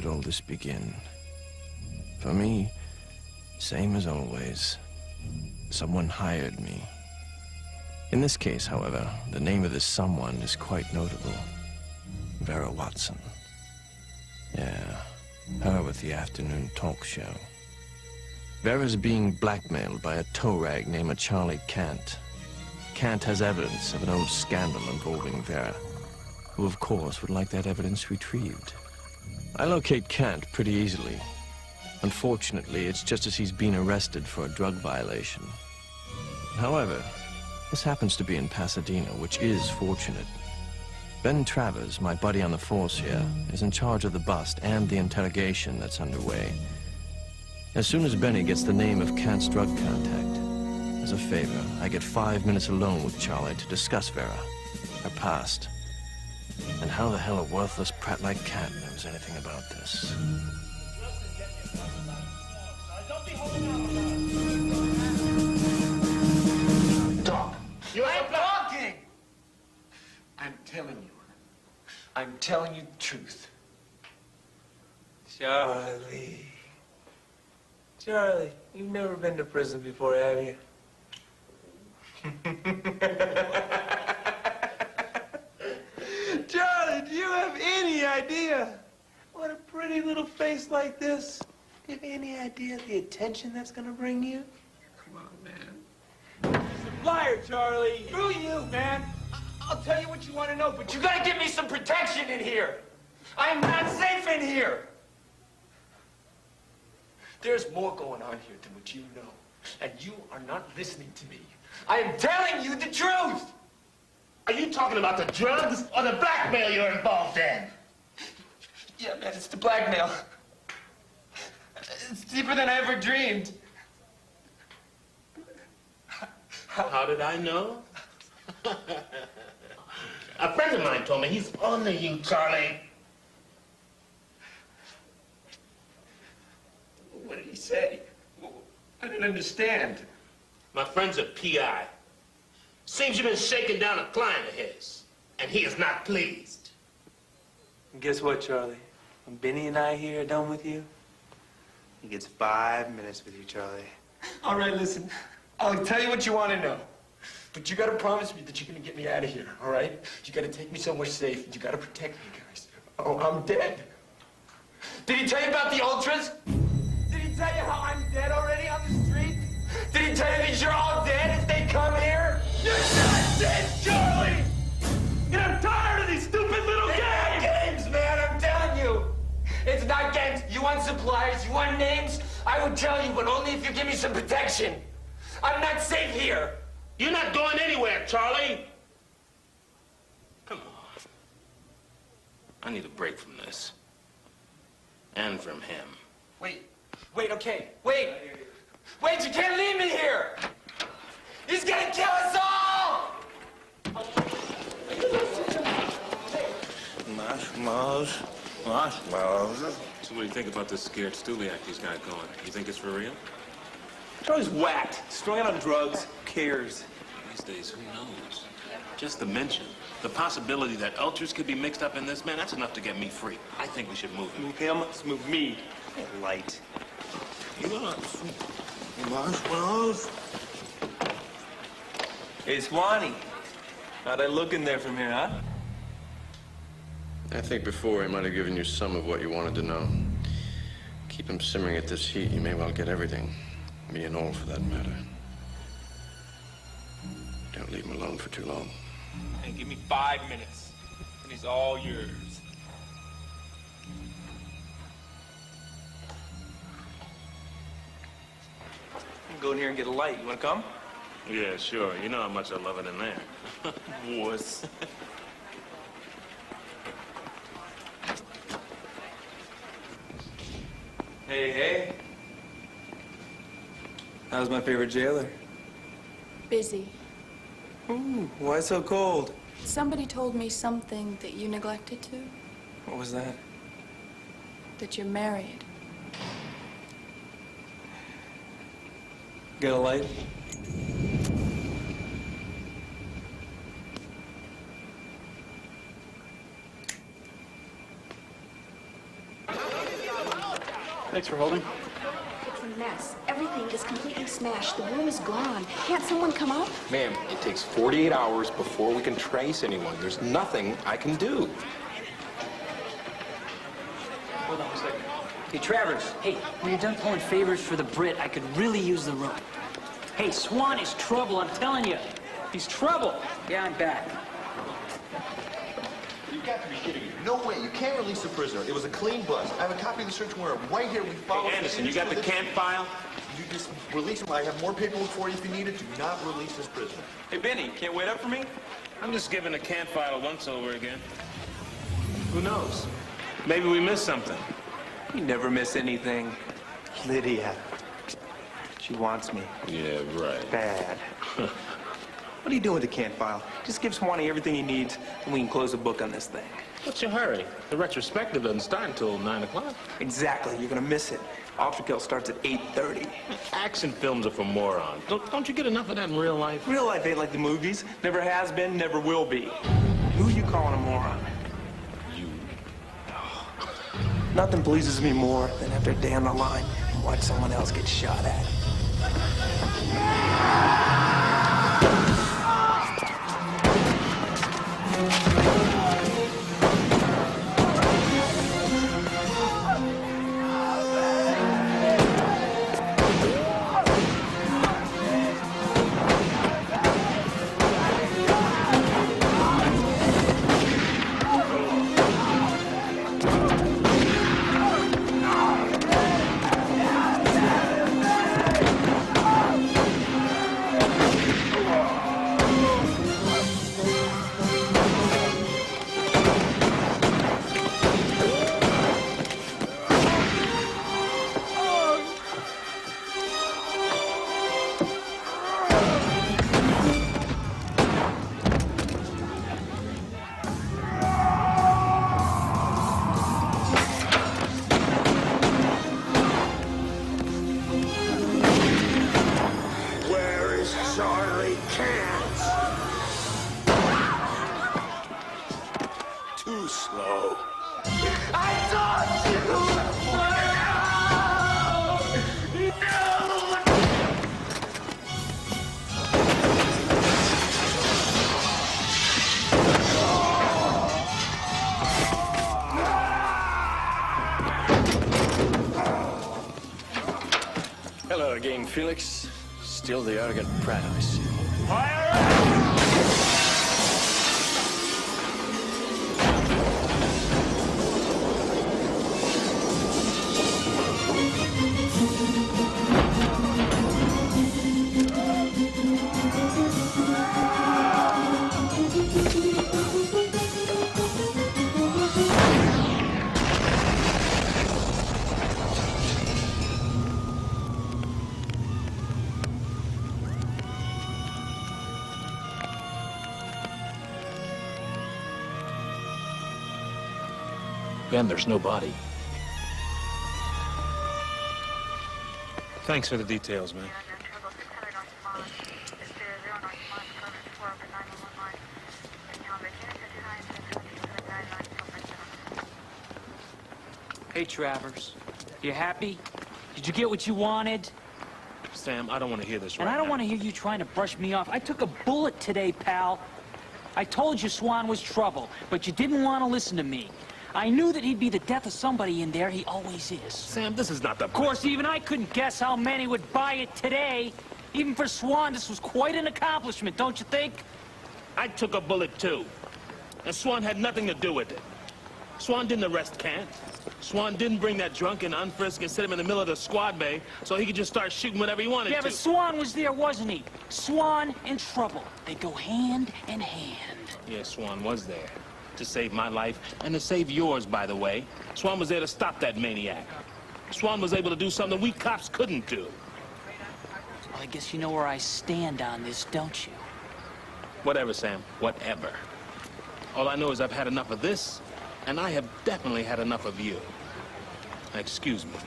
did all this begin? For me, same as always. Someone hired me. In this case, however, the name of this someone is quite notable. Vera Watson. Yeah, her with the afternoon talk show. Vera's being blackmailed by a tow rag named Charlie Kant. Kant has evidence of an old scandal involving Vera, who of course would like that evidence retrieved. I locate Kant pretty easily. Unfortunately, it's just as he's been arrested for a drug violation. However, this happens to be in Pasadena, which is fortunate. Ben Travers, my buddy on the force here, is in charge of the bust and the interrogation that's underway. As soon as Benny gets the name of Kant's drug contact, as a favor, I get 5 minutes alone with Charlie to discuss Vera, her past, and how the hell a worthless prat like Kant knows anything about this. Talk. I'm talking! I'm telling you the truth. Charlie. Charlie, you've never been to prison before, have you? Charlie, do you have any idea what a pretty little face like this? Do you have any idea the attention that's gonna bring you? Come on, man. He's a liar, Charlie. Screw you, man. I'll tell you what you want to know, but you gotta give me some protection in here. I am not safe in here. There's more going on here than what you know, and you are not listening to me. I am telling you the truth. Are you talking about the drugs or the blackmail you're involved in? Yeah, man, it's the blackmail. It's deeper than I ever dreamed. How did I know? A friend of mine told me he's on to you, Charlie. What did he say? I didn't understand. My friend's a PI. Seems you've been shaking down a client of his, and he is not pleased. And guess what, Charlie? When Benny and I here are done with you, he gets 5 minutes with you, Charlie. All right, listen. I'll tell you what you want to know. But you gotta promise me that you're gonna get me out of here, all right? You gotta take me somewhere safe. You gotta protect me, guys. Oh, I'm dead. Did he tell you about the Ultras? Did he tell you how I'm dead already on the street? Did he tell you that you're all dead if they come here? You're not dead, Charlie! And I'm tired of these stupid little games! Games, man, I'm telling you! It's not games. You want supplies, you want names? I would tell you, but only if you give me some protection. I'm not safe here. You're not going anywhere, Charlie. Come on. I need a break from this. And from him. Wait, okay, wait! Wait, you can't leave me here! He's gonna kill us all! Marshmallows. So what do you think about this scared Stuliak he's got going? You think it's for real? Charlie's whacked. Strung out on drugs. Who cares? These days, who knows? Just the mention, the possibility that ultras could be mixed up in this, man, that's enough to get me free. I think we should move him. Move him? Let's move me. Light. You want marshmallows? Hey, Swanee. How'd I look in there from here, huh? I think before he might have given you some of what you wanted to know. Keep him simmering at this heat, you may well get everything. Me and all, for that matter. Don't leave him alone for too long. Hey, give me 5 minutes, and he's all yours. You can go in here and get a light. You want to come? Yeah, sure. You know how much I love it in there. Wuss. Hey. How's my favorite jailer? Busy. Ooh, why so cold? Somebody told me something that you neglected to. What was that? That you're married. Got a light? Thanks for holding. It's a mess. Everything is completely smashed. The room is gone. Can't someone come up? Ma'am, it takes 48 hours before we can trace anyone. There's nothing I can do. Hold on a second. Hey, Travers. Hey, when you're done pulling favors for the Brit, I could really use the room. Hey, Swan is trouble, I'm telling you. He's trouble. Yeah, I'm back. You've got to be kidding me. No way. You can't release the prisoner. It was a clean bust. I have a copy of the search warrant right here. We followed. Hey, Anderson, you got the can file? You just release him. I have more paperwork for you if you need it. Do not release this prisoner. Hey, Benny, can't wait up for me? I'm just giving the can file a once over again. Who knows? Maybe we missed something. You never miss anything. Lydia. She wants me. Yeah, right. Bad. What are you doing with the can file? Just give Swanee everything he needs, and we can close the book on this thing. What's your hurry? The retrospective doesn't start until 9 o'clock. Exactly. You're gonna miss it. Ultrakill starts at 8:30. Action films are for morons. Don't you get enough of that in real life? Real life ain't like the movies. Never has been, never will be. Who you calling a moron? You. Nothing pleases me more than after a day on the line and watch someone else get shot at. Hello again, Felix. Still the arrogant brat, I see. Ben, there's no body. Thanks for the details, man. Hey, Travers. You happy? Did you get what you wanted? Sam, I don't want to hear this right And I don't now. want to hear you trying to brush me off. I took a bullet today, pal. I told you Swan was trouble, but you didn't want to listen to me. I knew that he'd be the death of somebody in there. He always is. Sam, this is not the... Of course, even I couldn't guess how many would buy it today. Even for Swan, this was quite an accomplishment, don't you think? I took a bullet, too. And Swan had nothing to do with it. Swan didn't arrest Kant. Swan didn't bring that drunk and unfrisk and sit him in the middle of the squad bay so he could just start shooting whenever he wanted to. Yeah, but Swan was there, wasn't he? Swan and trouble. They go hand in hand. Yeah, Swan was there. To save my life, and to save yours, by the way. Swan was there to stop that maniac. Swan was able to do something we cops couldn't do. Well, I guess you know where I stand on this, don't you? Whatever, Sam. Whatever. All I know is I've had enough of this, and I have definitely had enough of you. Now, excuse me.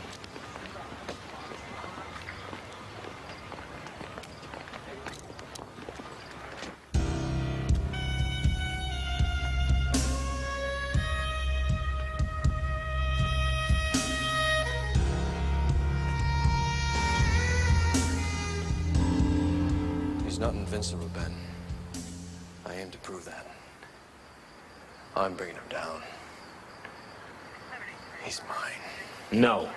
He's not invincible, Ben. I aim to prove that. I'm bringing him down. He's mine. No.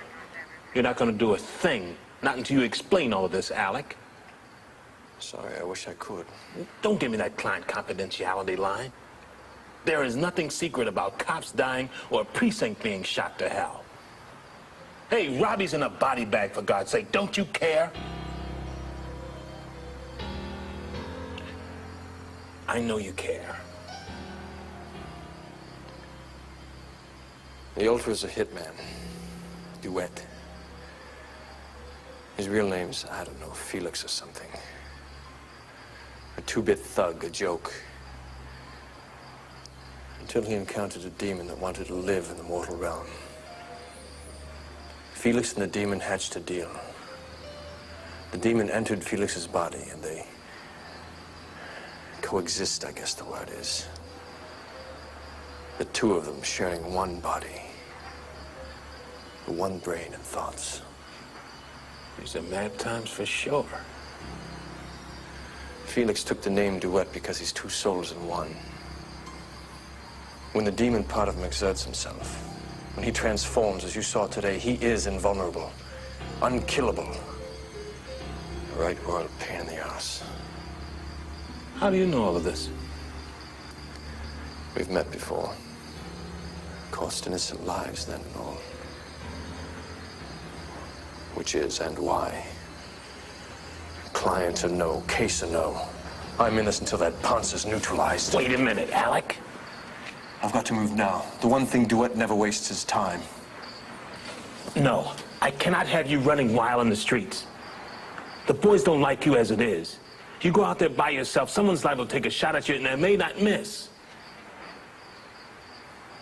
You're not gonna do a thing. Not until you explain all of this, Alec. Sorry, I wish I could. Don't give me that client confidentiality line. There is nothing secret about cops dying or a precinct being shot to hell. Hey, Robbie's in a body bag, for God's sake. Don't you care? I know you care. The Ultra's a hitman. Duet. His real name's, I don't know, Felix or something. A two-bit thug, a joke. Until he encountered a demon that wanted to live in the mortal realm. Felix and the demon hatched a deal. The demon entered Felix's body, and they coexist, I guess the word is. The two of them sharing one body, one brain and thoughts. These are mad times for sure. Felix took the name Duet because he's two souls in one. When the demon part of him exerts himself, when he transforms, as you saw today, he is invulnerable, unkillable. A right royal pain in the ass. How do you know all of this? We've met before. Cost innocent lives then and all. Which is and why. Client or no, case or no. I'm in this until that Ponce is neutralized. Wait a minute, Alec. I've got to move now. The one thing Duet never wastes is time. No, I cannot have you running wild on the streets. The boys don't like you as it is. You go out there by yourself, someone's liable to take a shot at you and they may not miss.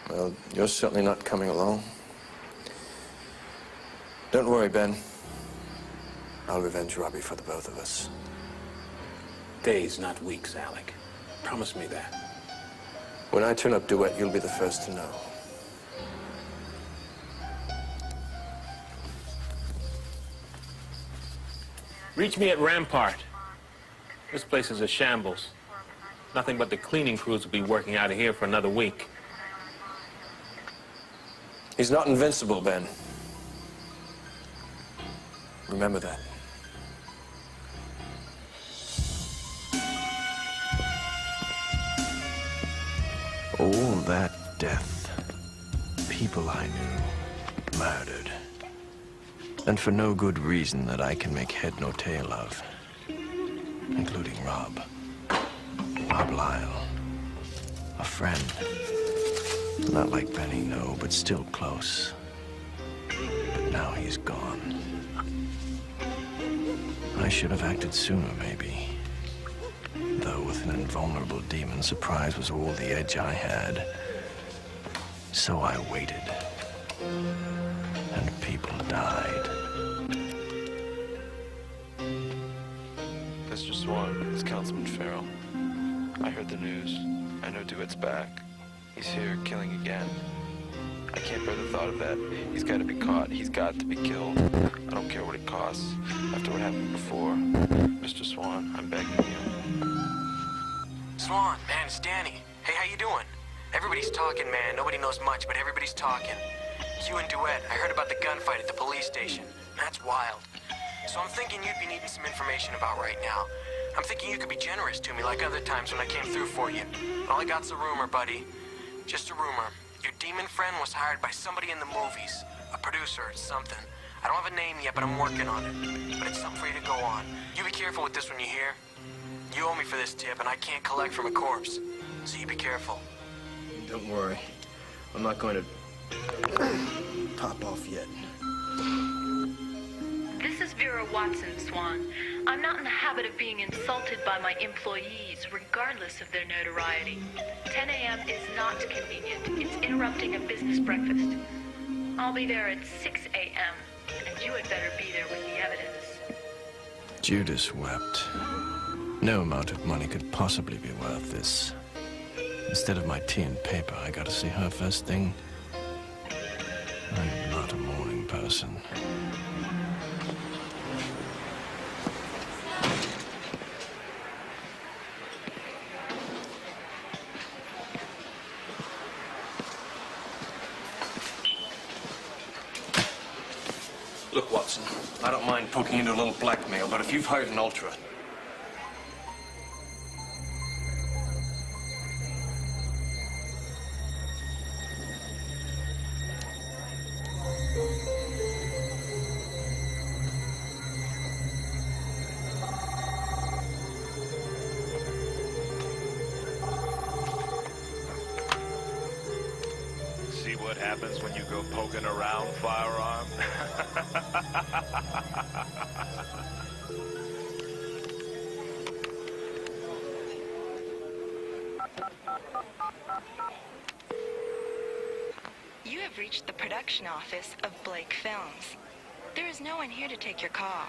Well, you're certainly not coming along. Don't worry, Ben. I'll revenge Robbie for the both of us. Days, not weeks, Alec. Promise me that. When I turn up Duet, you'll be the first to know. Reach me at Rampart. This place is a shambles. Nothing but the cleaning crews will be working out of here for another week. He's not invincible, Ben. Remember that. All that death. People I knew. Murdered. And for no good reason that I can make head nor tail of. Including Rob. Rob Lyle. A friend. Not like Benny, no, but still close. But now he's gone. I should have acted sooner, maybe. Though with an invulnerable demon, surprise was all the edge I had. So I waited. And people died. Mr. Swan, it's Councilman Farrell. I heard the news. I know Duet's back. He's here, killing again. I can't bear the thought of that. He's got to be caught. He's got to be killed. I don't care what it costs. After what happened before. Mr. Swan, I'm begging you. Swan, man, it's Danny. Hey, how you doing? Everybody's talking, man. Nobody knows much, but everybody's talking. You and Duet, I heard about the gunfight at the police station. That's wild. So I'm thinking you'd be needing some information about right now. I'm thinking you could be generous to me like other times when I came through for you. But all I got's a rumor, buddy. Just a rumor. Your demon friend was hired by somebody in the movies. A producer or something. I don't have a name yet, but I'm working on it. But it's something for you to go on. You be careful with this when you hear. You owe me for this tip, and I can't collect from a corpse. So you be careful. Don't worry. I'm not going to pop off yet. This is Vera Watson, Swan. I'm not in the habit of being insulted by my employees, regardless of their notoriety. 10 a.m. is not convenient. It's interrupting a business breakfast. I'll be there at 6 a.m., and you had better be there with the evidence. Judas wept. No amount of money could possibly be worth this. Instead of my tea and paper, I gotta see her first thing. I'm not a morning person. I don't mind poking into a little blackmail, but if you've hired an Ultra... See what happens when you go poking around, Firearm? You have reached the production office of Blake Films. There is no one here to take your call.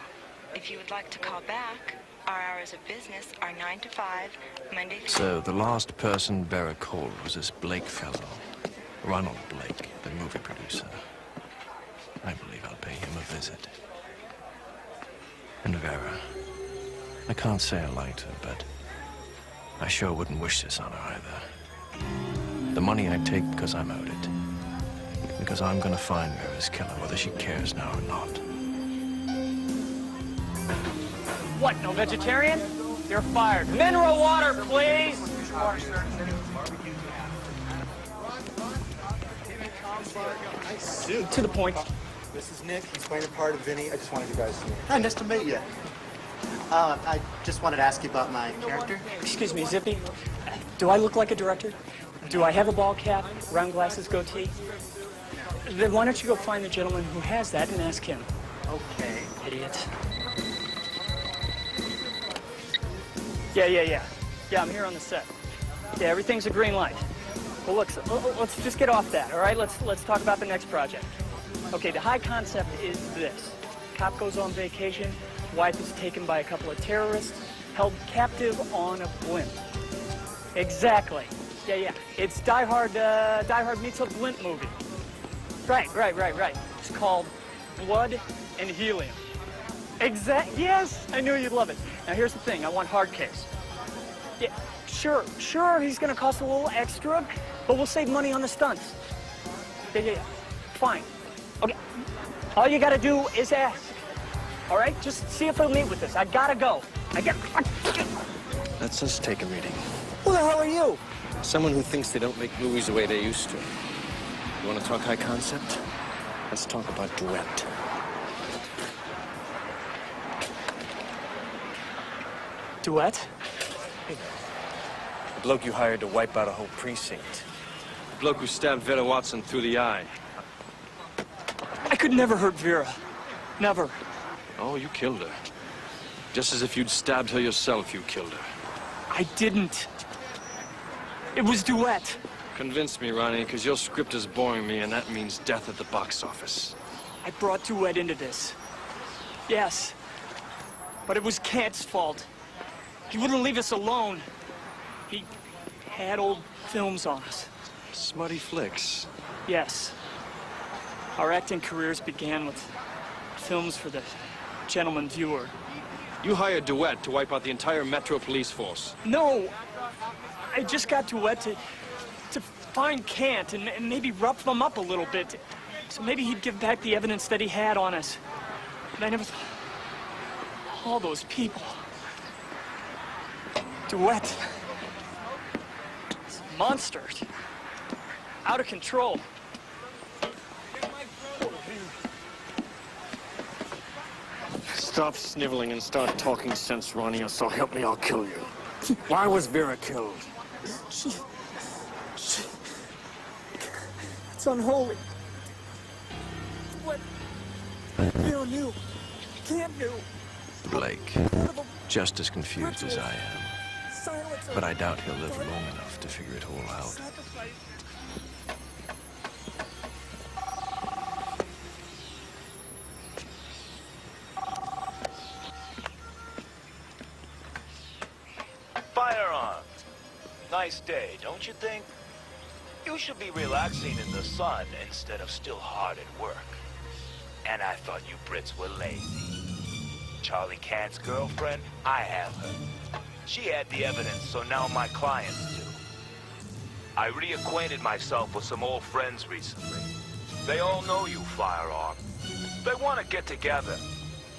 If you would like to call back, our hours of business are 9 to 5, Monday through... So the last person Vera called was this Blake fellow. Ronald Blake, the movie producer. I believe I'll pay him a visit. And Vera. I can't say I liked her, but I sure wouldn't wish this on her either. The money I take because I'm owed it. Because I'm gonna find Vera's killer, whether she cares now or not. What, no vegetarian? You're fired. Mineral water, please! To the point. This is Nick. He's playing a part of Vinny. I just wanted you guys to meet. Hi, nice to meet you. I just wanted to ask you about my character. Excuse me, Zippy. Do I look like a director? Do I have a ball cap, round glasses, goatee? Then why don't you go find the gentleman who has that and ask him? Okay. Idiot. Yeah, I'm here on the set. Yeah, everything's a green light. Well, look, so, let's just get off that, all right? Let's talk about the next project. Okay, the high concept is this. Cop goes on vacation, wife is taken by a couple of terrorists, held captive on a blimp. Exactly. Yeah. It's Die Hard meets a blimp movie. Right. It's called Blood and Helium. Yes, I knew you'd love it. Now, here's the thing. I want Hardcase. Yeah, sure, he's gonna cost a little extra, but we'll save money on the stunts. Yeah. Fine. Okay. All you gotta do is ask. All right? Just see if he'll meet with us. I gotta go. Let's just take a reading. Who the hell are you? Someone who thinks they don't make movies the way they used to. You want to talk high concept? Let's talk about Duet. Duet? The bloke you hired to wipe out a whole precinct. The bloke who stabbed Vera Watson through the eye. I could never hurt Vera. Never. Oh, you killed her. Just as if you'd stabbed her yourself, you killed her. I didn't. It was Duet. Convince me, Ronnie, because your script is boring me, and that means death at the box office. I brought Duet into this. Yes. But it was Kant's fault. He wouldn't leave us alone. He had old films on us. Smutty flicks. Yes. Our acting careers began with films for the gentleman viewer. You hired Duet to wipe out the entire Metro police force. No! I just got Duet to find Kant and maybe rough him up a little bit. So maybe he'd give back the evidence that he had on us. But I never thought... All those people... Duet... This monster. Out of control. Stop sniveling and start talking sense, Ronnie, or so help me, I'll kill you. Why was Vera killed? It's unholy. What? Vera knew. Can't do. Blake, just as confused as I am. But I doubt he'll live long enough to figure it all out. Firearm. Nice day, don't you think? You should be relaxing in the sun instead of still hard at work. And I thought you Brits were lazy. Charlie Kant's girlfriend, I have her. She had the evidence, so now my clients do. I reacquainted myself with some old friends recently. They all know you, Firearm. They want to get together.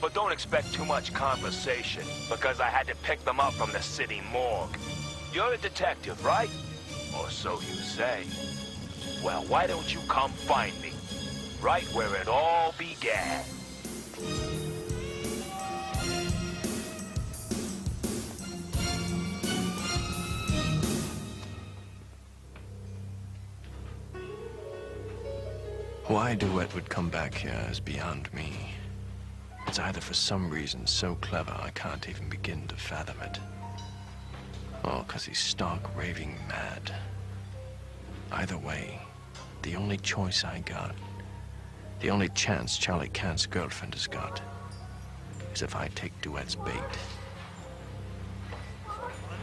But don't expect too much conversation, because I had to pick them up from the city morgue. You're a detective, right? Or so you say. Well, why don't you come find me? Right where it all began. Why Duet would come back here is beyond me. It's either for some reason so clever I can't even begin to fathom it. Or 'cause he's stark raving mad. Either way, the only choice I got, the only chance Charlie Kant's girlfriend has got, is if I take Duet's bait.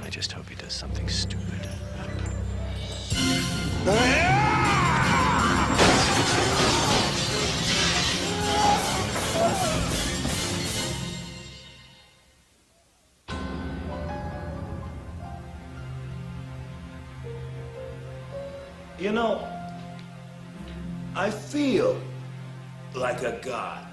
I just hope he does something stupid. You know, I feel like a god.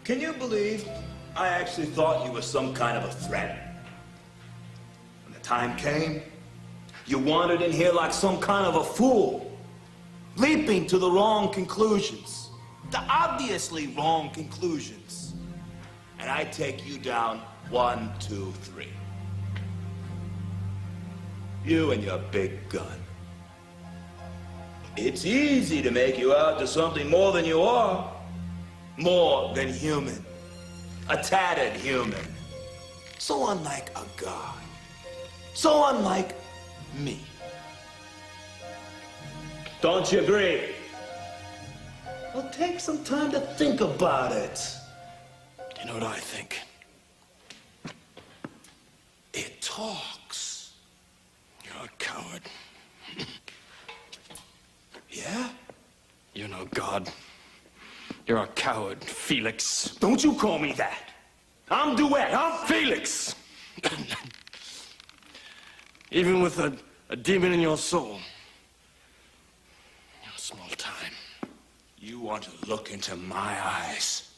Can you believe I actually thought you were some kind of a threat? When the time came, you wandered in here like some kind of a fool, leaping to the wrong conclusions, the obviously wrong conclusions. And I take you down 1, 2, 3. You and your big gun. It's easy to make you out to something more than you are. More than human. A tattered human. So unlike a god. So unlike me. Don't you agree? Well, take some time to think about it. You know what I think? It talks. You're a coward. Yeah? You're no god. You're a coward, Felix. Don't you call me that. I'm Duet. I'm Felix. Even with a demon in your soul, you're small time. You want to look into my eyes.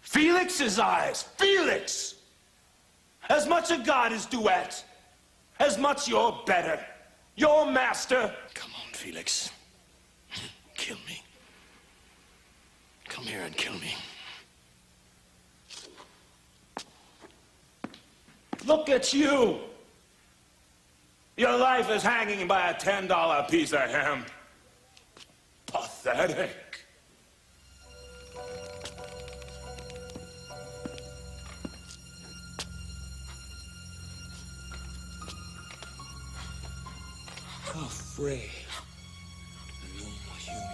Felix's eyes. Felix! As much a god as Duet. As much you're better. You're master. Come on, Felix. Kill me. Come here and kill me. Look at you. Your life is hanging by a $10 piece of hemp. Pathetic. Afraid. No human.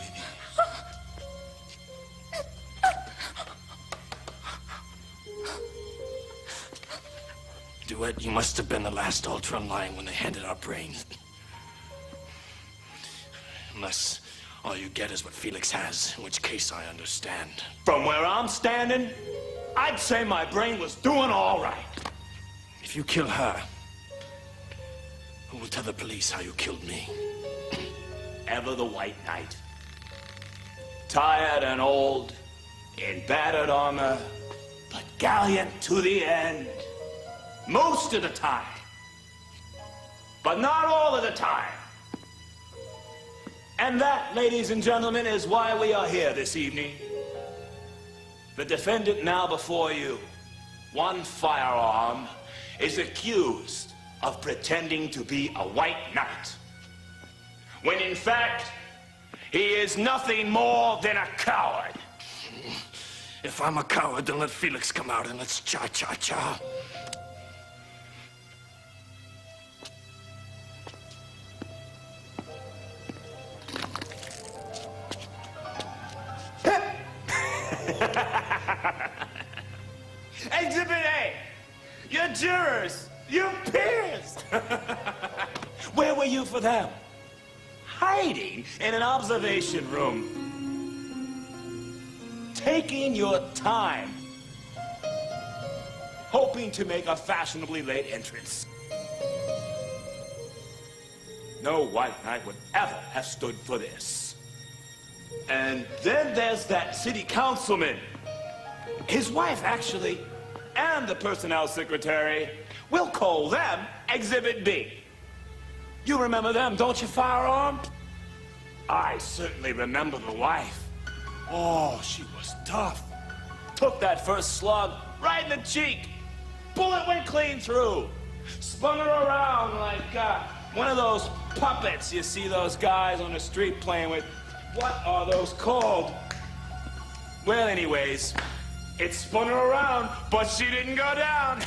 Duet, you must have been the last Ultra lying when they handed our brains. Unless all you get is what Felix has, in which case I understand. From where I'm standing, I'd say my brain was doing all right. If you kill her, who will tell the police how you killed me? Ever the White Knight. Tired and old, in battered armor, but gallant to the end. Most of the time. But not all of the time. And that, ladies and gentlemen, is why we are here this evening. The defendant now before you, one Firearm, is accused of pretending to be a white knight. When in fact, he is nothing more than a coward. If I'm a coward, then let Felix come out and let's cha-cha-cha. Exhibit A, your jurors, your peers. Where were you for them? Hiding in an observation room. Taking your time. hoping to make a fashionably late entrance. No white knight would ever have stood for this. And then there's that city councilman. His wife, actually, and the personnel secretary. We'll call them Exhibit B. You remember them, don't you, Firearm? I certainly remember the wife. Oh, she was tough. Took that first slug right in the cheek. Bullet went clean through. Spun her around like one of those puppets you see those guys on the street playing with. What are those called? Well, anyways, it spun her around, but she didn't go down.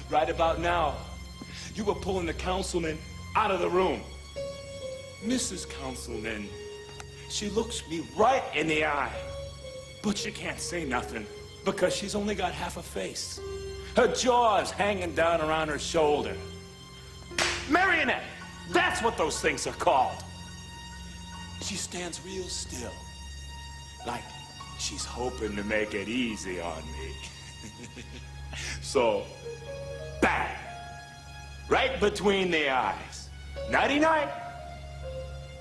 Right about now, you were pulling the councilman out of the room. Mrs. Councilman, she looks me right in the eye, but she can't say nothing because she's only got half a face. Her jaw's hanging down around her shoulder. Marionette, that's what those things are called. She stands real still, like she's hoping to make it easy on me. So, bang, right between the eyes. Nighty-night.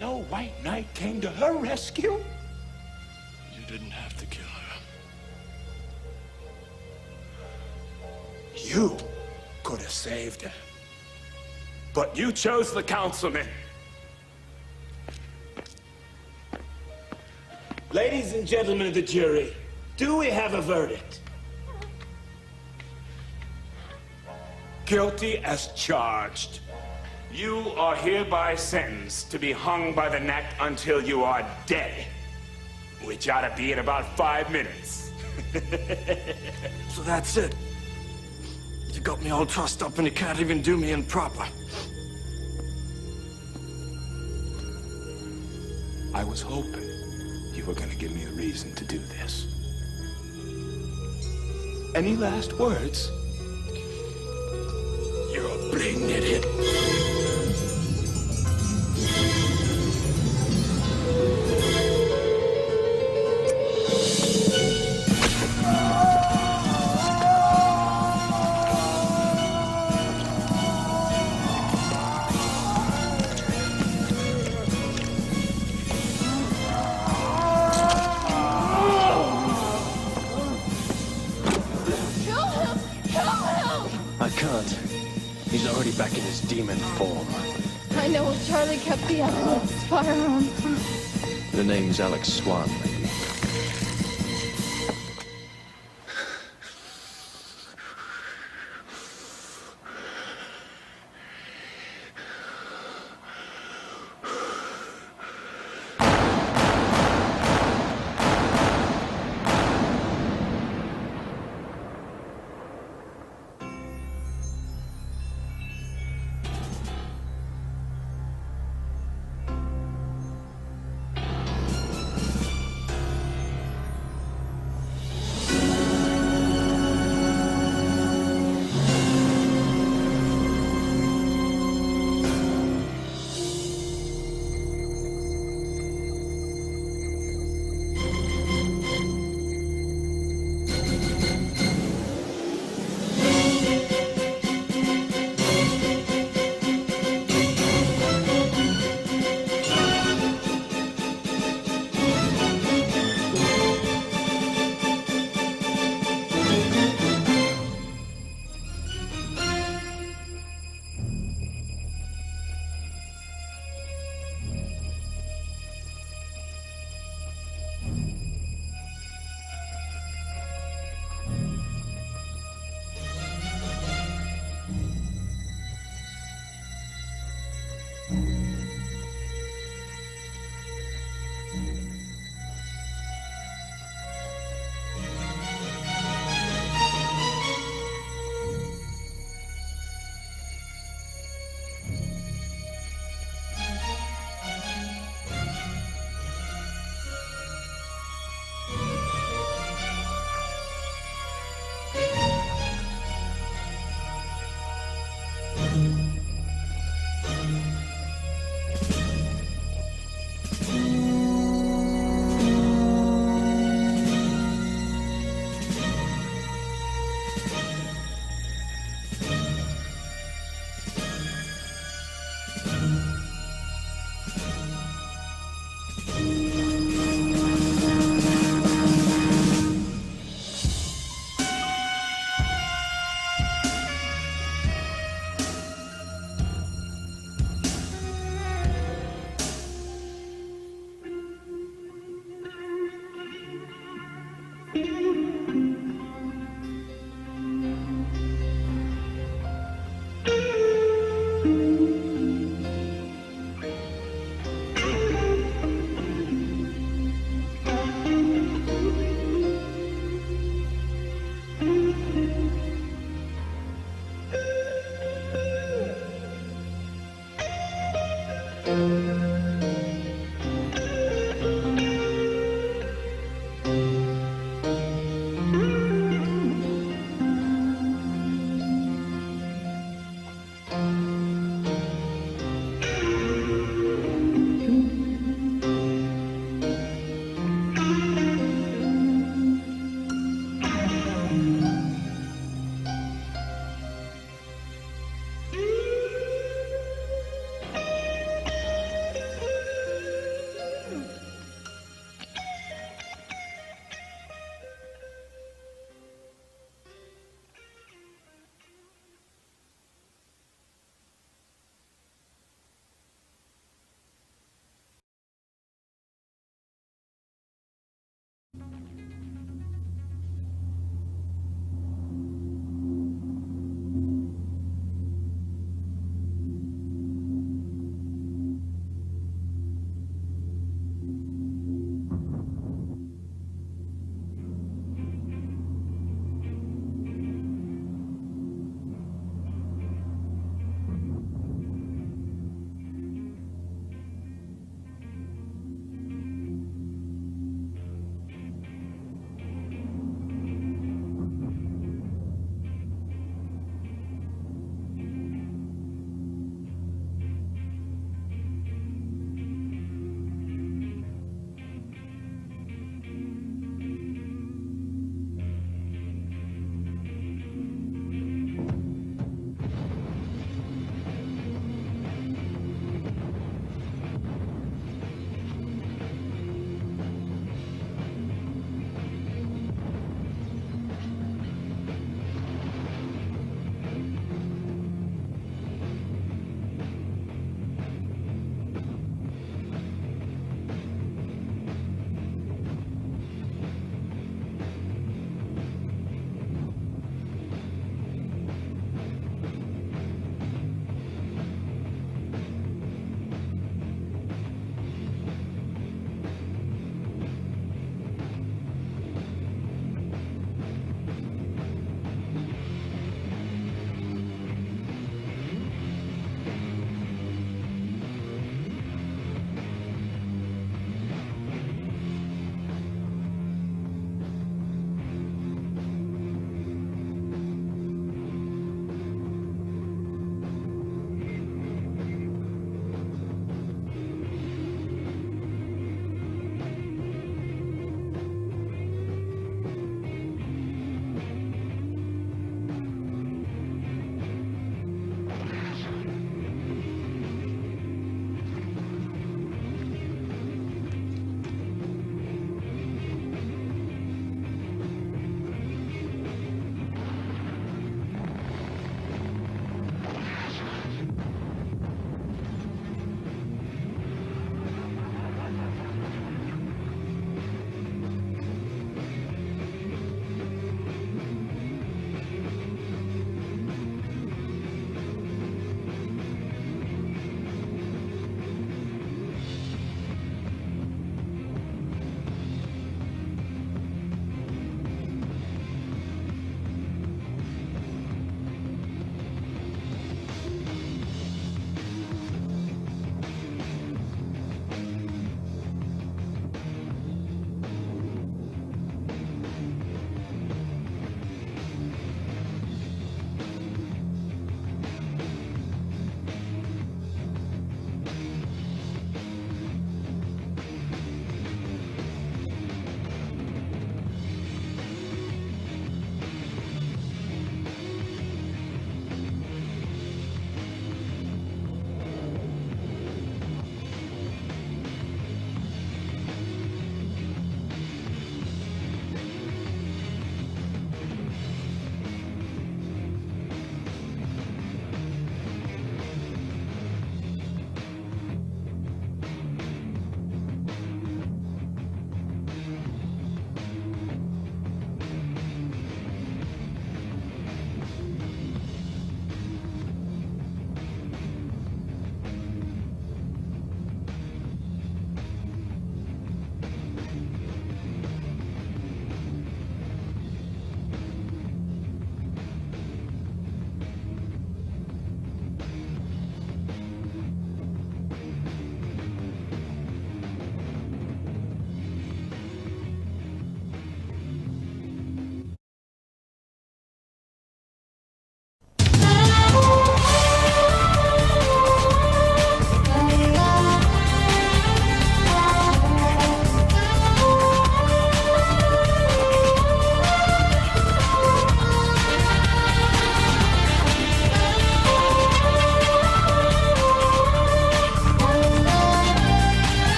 No white knight came to her rescue. You didn't have to kill her. You could have saved her. But you chose the councilman. Ladies and gentlemen of the jury, do we have a verdict? Guilty as charged. You are hereby sentenced to be hung by the neck until you are dead, which ought to be in about 5 minutes. So that's it. You got me all trussed up and you can't even do me in proper. I was hoping you were gonna give me a reason to do this. Any last words? You're a blatant idiot. I can't. He's already back in his demon form. I know Charlie kept the evidence. Firearm. The name's Alec Swan.